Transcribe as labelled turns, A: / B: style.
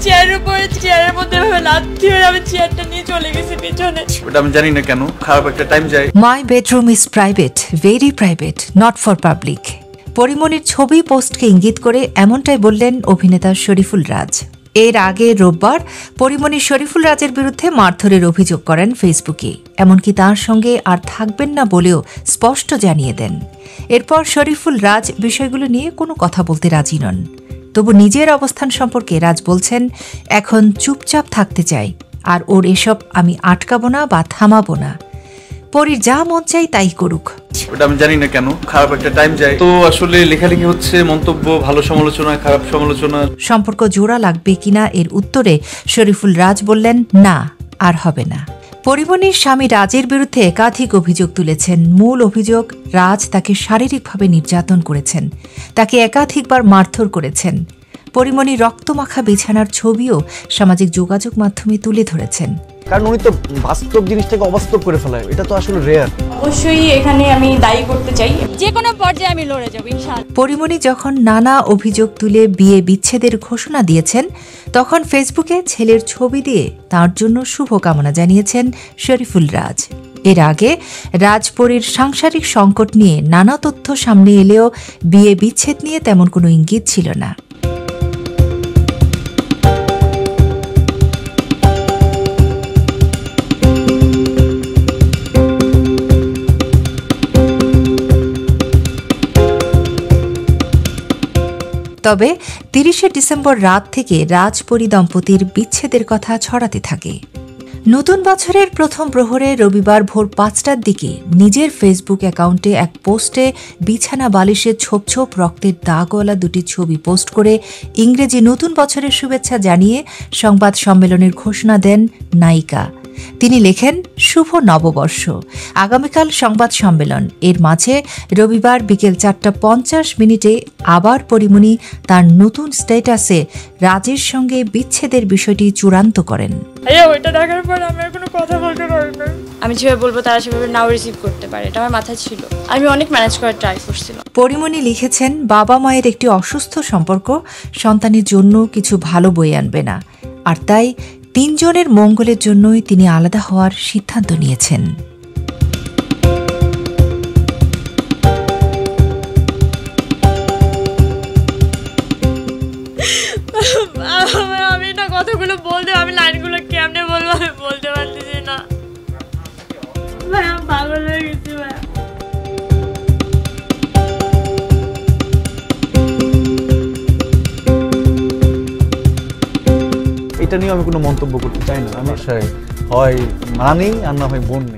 A: চেয়ারের উপরে চেয়ারের মধ্যে লাথি মেরে আমি চেয়ারটা নিয়ে চলে গেছি পিছনে।
B: ওটা আমি জানি না কেন খারাপ একটা টাইম যায়।
C: My bedroom is private, very private, not for public. পরিমণির ছবি পোস্টকে ইঙ্গিত করে এমনটাই বললেন অভিনেতা শরীফুল রাজ। এর আগে রোববার পরিমণি শরীফুল রাজের বিরুদ্ধে মারধরের অভিযোগ করেন ফেসবুকে, এমনকি তার সঙ্গে আর থাকবেন না বলেও স্পষ্ট জানিয়ে দেন। এরপর শরীফুল রাজ বিষয়গুলো নিয়ে কোনো কথা বলতে রাজি নন। তবু নিজের অবস্থান সম্পর্কে রাজ বলছেন, এখন চুপচাপ থাকতে চাই, আর ওর এসব আমি আটকাবো না বা থামাবো না। পরীর যা মন চাই তাই করুক।
B: ওটা আমি জানি না কেন খারাপ একটা টাইম যায়, তো আসলে লেখালেখি হচ্ছে, মন্তব্য, ভালো সমালোচনা, খারাপ সমালোচনা।
C: সম্পর্ক জোড়া লাগবে কিনা এর উত্তরে শরীফুল রাজ বললেন, না, আর হবে না। পরিমণির স্বামী রাজের বিরুদ্ধে একাধিক অভিযোগ তুলেছেন। মূল অভিযোগ, রাজ তাকে শারীরিকভাবে নির্যাতন করেছেন, তাকে একাধিকবার মারধর করেছেন। পরিমণি রক্তমাখা বিছানার ছবিও সামাজিক যোগাযোগ মাধ্যমে তুলে ধরেছেন।
D: কারণ উনি তো বাস্তব জিনিসটাকে অবাস্তব করে ফেলায়, এটা তো আসলে রেয়ার।
A: অবশ্যই এখানে আমি দায়ী করতে চাই, যে কোনো পর্যায়ে আমি লড়ে যাব ইনশাআল্লাহ।
C: পরিমণি যখন নানা অভিযোগ তুলে বিয়ে বিচ্ছেদের ঘোষণা দিয়েছেন, তখন ফেসবুকে ছেলের ছবি দিয়ে তার জন্য শুভকামনা জানিয়েছেন শরীফুল রাজ। এর আগে রাজপরীর সাংসারিক সংকট নিয়ে নানা তথ্য সামনে এলেও বিয়ে বিচ্ছেদ নিয়ে তেমন কোনো ইঙ্গিত ছিল না। তবে ৩০শে ডিসেম্বর রাত থেকে রাজপরী দম্পতির বিচ্ছেদের কথা ছড়াতে থাকে। নতুন বছরের প্রথম প্রহরে রবিবার ভোর ৫টার দিকে নিজের ফেসবুক অ্যাকাউন্টে এক পোস্টে বিছানা বালিশে ছোপ ছোপ রক্তের দাগওয়ালা দুটি ছবি পোস্ট করে ইংরেজি নতুন বছরের শুভেচ্ছা জানিয়ে সংবাদ সম্মেলনের ঘোষণা দেন নায়িকা। তিনি লেখেন, শুভ নববর্ষ, আগামীকাল সংবাদ সম্মেলন। এর মাঝে রবিবার বিকেল ৪:৫০ আবার পরিমণি তার নতুন স্ট্যাটাসে রাজের সঙ্গে বিচ্ছেদের বিষয়টি চূড়ান্ত করেন।
A: ওইটা দেখার পর আমি আর কোনো কথা বলতে পারি না। আমি যেভাবে বলবো তারা সেভাবে নাও রিসিভ করতে পারে, এটা আমার মাথায় ছিল। আমি অনেক ম্যানেজ করার ট্রাই করছিলাম।
C: পরিমণি লিখেছেন, বাবা মায়ের একটি অসুস্থ সম্পর্ক সন্তানের জন্য কিছু ভালো বয়ে আনবে না, আর তাই ৩ জনের মঙ্গলের জন্যই তিনি আলাদা হওয়ার সিদ্ধান্ত নিয়েছেন।
A: আমি না কথাগুলো বলতে, আমি লাইনগুলো কেমনে বলবো আমি বলতে পারতেছি না। ভাই আমি পাগল হয়ে গেছি ভাই।
D: এটা নিয়ে আমি কোনো মন্তব্য করতে চাই না। আমি হয় মা নেই আর না হয় বোন নেই।